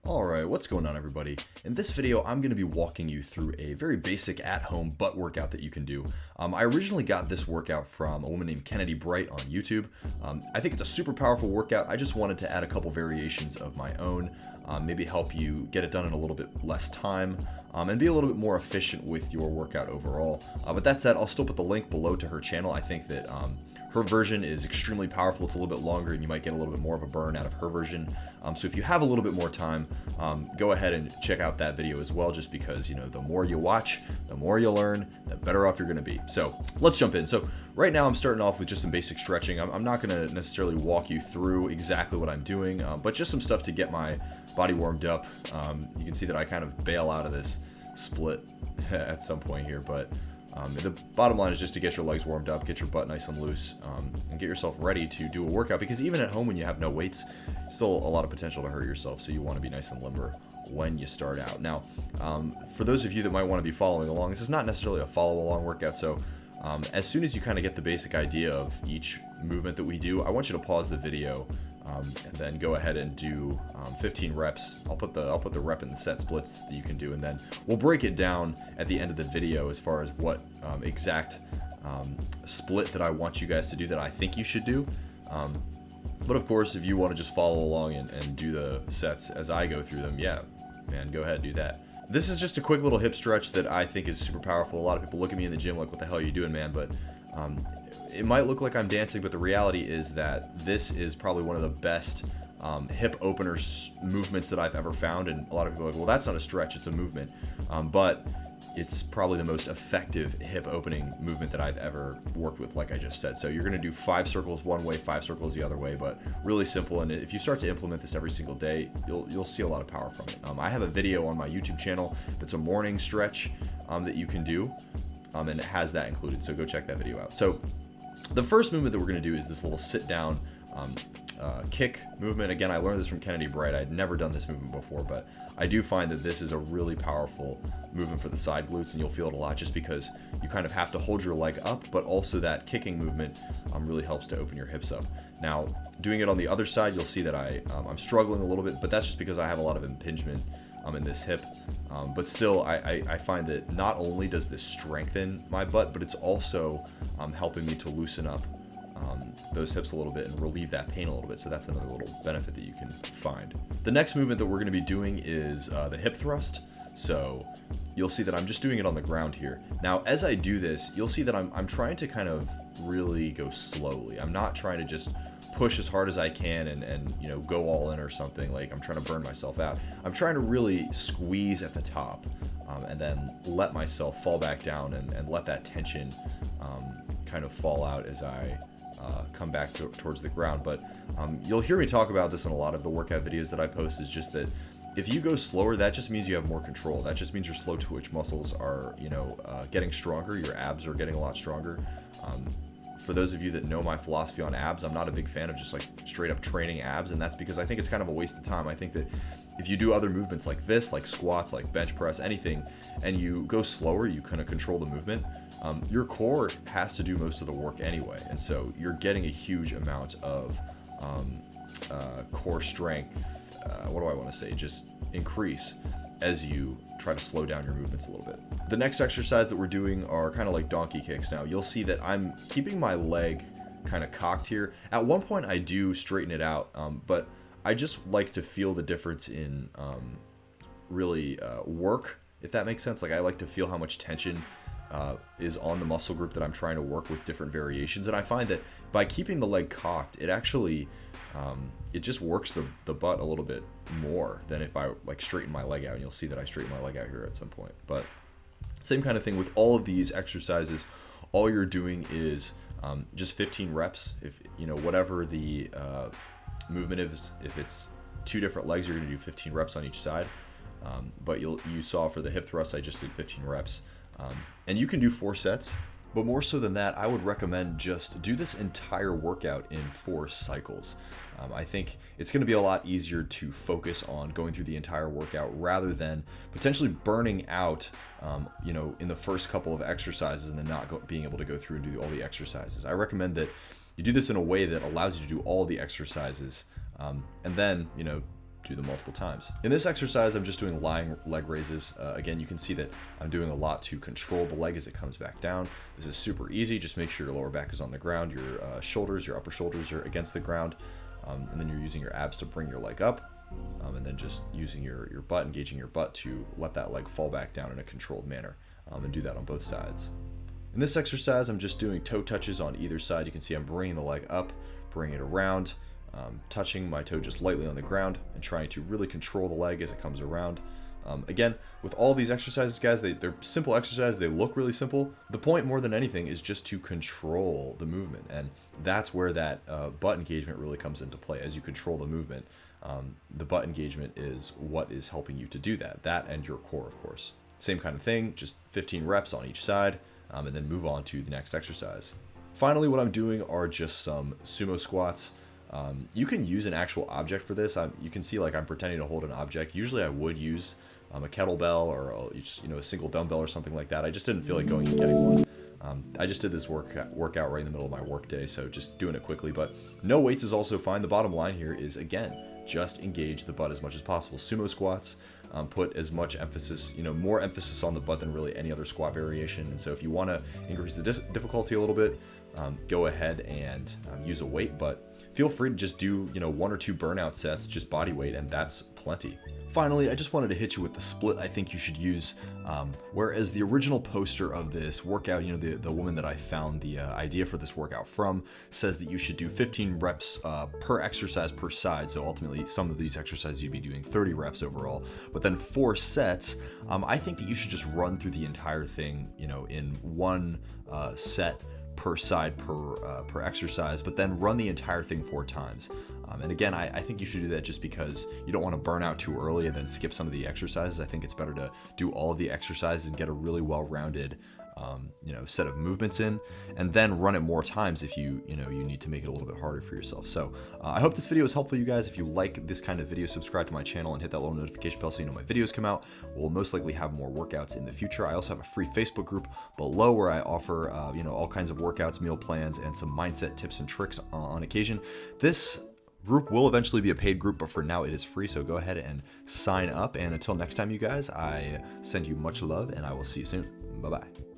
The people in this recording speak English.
Alright, what's going on everybody? In this video, I'm going to be walking you through a very basic at-home butt workout that you can do. I originally got this workout from a woman named Kennedy Bright on YouTube. I think it's a super powerful workout. I just wanted to add a couple variations of my own, maybe help you get it done in a little bit less time, and be a little bit more efficient with your workout overall. But that said, I'll still put the link below to her channel. I think that her version is extremely powerful. It's a little bit longer and you might get a little bit more of a burn out of her version. So if you have a little bit more time, go ahead and check out that video as well, just because, you know, the more you watch, the more you learn, the better off you're going to be. So let's jump in. So right now I'm starting off with just some basic stretching. I'm not going to necessarily walk you through exactly what I'm doing, but just some stuff to get my body warmed up. You can see that I kind of bail out of this split at some point here, but the bottom line is just to get your legs warmed up, get your butt nice and loose, and get yourself ready to do a workout, because even at home when you have no weights, still a lot of potential to hurt yourself, so you want to be nice and limber when you start out. Now, for those of you that might want to be following along, this is not necessarily a follow-along workout, so as soon as you kind of get the basic idea of each movement that we do, I want you to pause the video and then go ahead and do 15 reps. I'll put the rep and the set splits that you can do, and then we'll break it down at the end of the video as far as what exact split that I want you guys to do that I think you should do. But of course, if you want to just follow along and do the sets as I go through them, yeah, man, go ahead and do that. This is just a quick little hip stretch that I think is super powerful. A lot of people look at me in the gym like, what the hell are you doing, man? But it might look like I'm dancing, but the reality is that this is probably one of the best hip openers movements that I've ever found. And a lot of people are like, well, that's not a stretch, it's a movement. But it's probably the most effective hip opening movement that I've ever worked with, like I just said. So you're going to do 5 circles one way, 5 circles the other way, but really simple. And if you start to implement this every single day, you'll see a lot of power from it. I have a video on my YouTube channel that's a morning stretch that you can do, and it has that included. So go check that video out. So the first movement that we're going to do is this little sit down kick movement. Again, I learned this from Kennedy Bright. I'd never done this movement before, but I do find that this is a really powerful movement for the side glutes, and you'll feel it a lot just because you kind of have to hold your leg up, but also that kicking movement really helps to open your hips up. Now, doing it on the other side, you'll see that I'm struggling a little bit, but that's just because I have a lot of impingement in this hip. But still, I find that not only does this strengthen my butt, but it's also helping me to loosen up those hips a little bit and relieve that pain a little bit. So that's another little benefit that you can find. The next movement that we're going to be doing is the hip thrust. So you'll see that I'm just doing it on the ground here. Now, as I do this, you'll see that I'm trying to kind of really go slowly. I'm not trying to just push as hard as I can and you know, go all in or something, like I'm trying to burn myself out. I'm trying to really squeeze at the top and then let myself fall back down and let that tension kind of fall out as I come back towards the ground. But you'll hear me talk about this in a lot of the workout videos that I post, is just that if you go slower, that just means you have more control. That just means your slow twitch muscles are, you know, getting stronger. Your abs are getting a lot stronger. For those of you that know my philosophy on abs, I'm not a big fan of just like straight up training abs, and that's because I think it's kind of a waste of time. I think that if you do other movements like this, like squats, like bench press, anything, and you go slower, you kind of control the movement, your core has to do most of the work anyway, and so you're getting a huge amount of core strength, what do I want to say, just increase as you try to slow down your movements a little bit. The next exercise that we're doing are kind of like donkey kicks. Now, you'll see that I'm keeping my leg kind of cocked here. At one point, I do straighten it out, but I just like to feel the difference in really work, if that makes sense. Like, I like to feel how much tension is on the muscle group that I'm trying to work with different variations. And I find that by keeping the leg cocked, it actually it just works the butt a little bit more than if I like straighten my leg out. And you'll see that I straighten my leg out here at some point. But same kind of thing with all of these exercises. All you're doing is just 15 reps. If you know, whatever the movement is, if it's 2 different legs, you're going to do 15 reps on each side. But you saw for the hip thrust, I just did 15 reps. And you can do 4 sets, but more so than that, I would recommend just do this entire workout in 4 cycles. I think it's going to be a lot easier to focus on going through the entire workout rather than potentially burning out, you know, in the first couple of exercises and then not being able to go through and do all the exercises. I recommend that you do this in a way that allows you to do all the exercises, and then, you know, do them multiple times. In this exercise, I'm just doing lying leg raises. Again, you can see that I'm doing a lot to control the leg as it comes back down. This is super easy. Just make sure your lower back is on the ground, your shoulders, your upper shoulders are against the ground, and then you're using your abs to bring your leg up. And then just using your butt, engaging your butt to let that leg fall back down in a controlled manner, and do that on both sides. In this exercise, I'm just doing toe touches on either side. You can see I'm bringing the leg up, bringing it around, touching my toe just lightly on the ground, and trying to really control the leg as it comes around. Again, with all these exercises, guys, they're simple exercises. They look really simple. The point more than anything is just to control the movement, and that's where that butt engagement really comes into play. As you control the movement, the butt engagement is what is helping you to do that. That and your core, of course. Same kind of thing, just 15 reps on each side, and then move on to the next exercise. Finally, what I'm doing are just some sumo squats. You can use an actual object for this. You can see like I'm pretending to hold an object. Usually I would use a kettlebell or a single dumbbell or something like that. I just didn't feel like going and getting one. I just did this workout right in the middle of my work day, so just doing it quickly. But no weights is also fine. The bottom line here is, again, just engage the butt as much as possible. Sumo squats put as much emphasis, more emphasis on the butt than really any other squat variation. And so if you want to increase the difficulty a little bit, go ahead and use a weight, but feel free to just do 1 or 2 burnout sets, just body weight, and that's plenty. Finally, I just wanted to hit you with the split I think you should use. Whereas the original poster of this workout, the woman that I found the idea for this workout from, says that you should do 15 reps per exercise per side. So ultimately, some of these exercises you'd be doing 30 reps overall, but then 4 sets. I think that you should just run through the entire thing, in one set per side per exercise, but then run the entire thing 4 times. And again, I think you should do that just because you don't want to burn out too early and then skip some of the exercises. I think it's better to do all of the exercises and get a really well-rounded set of movements in, and then run it more times if you need to make it a little bit harder for yourself. So I hope this video is helpful, you guys. If you like this kind of video, subscribe to my channel and hit that little notification bell so you know my videos come out. We'll most likely have more workouts in the future. I also have a free Facebook group below where I offer all kinds of workouts, meal plans, and some mindset tips and tricks on occasion. This group will eventually be a paid group, but for now it is free, so go ahead and sign up. And until next time, you guys, I send you much love, and I will see you soon. Bye-bye.